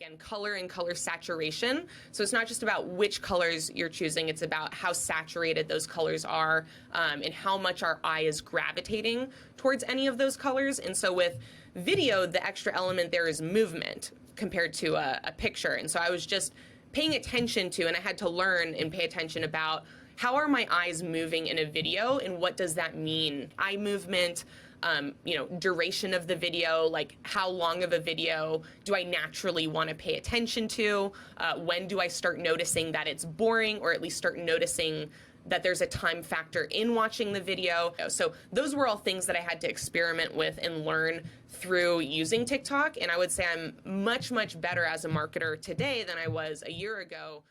again, color and color saturation. So it's not just about which colors you're choosing, it's about how saturated those colors are, and how much our eye is gravitating towards any of those colors. And so with video, the extra element there is movement compared to a picture. And so I was just paying attention to, and I had to learn and pay attention about, how are my eyes moving in a video and what does that mean? Eye movement, duration of the video, like how long of a video do I naturally want to pay attention to? When do I start noticing that it's boring, or at least start noticing that there's a time factor in watching the video? So those were all things that I had to experiment with and learn through using TikTok. And I would say I'm much, much better as a marketer today than I was a year ago.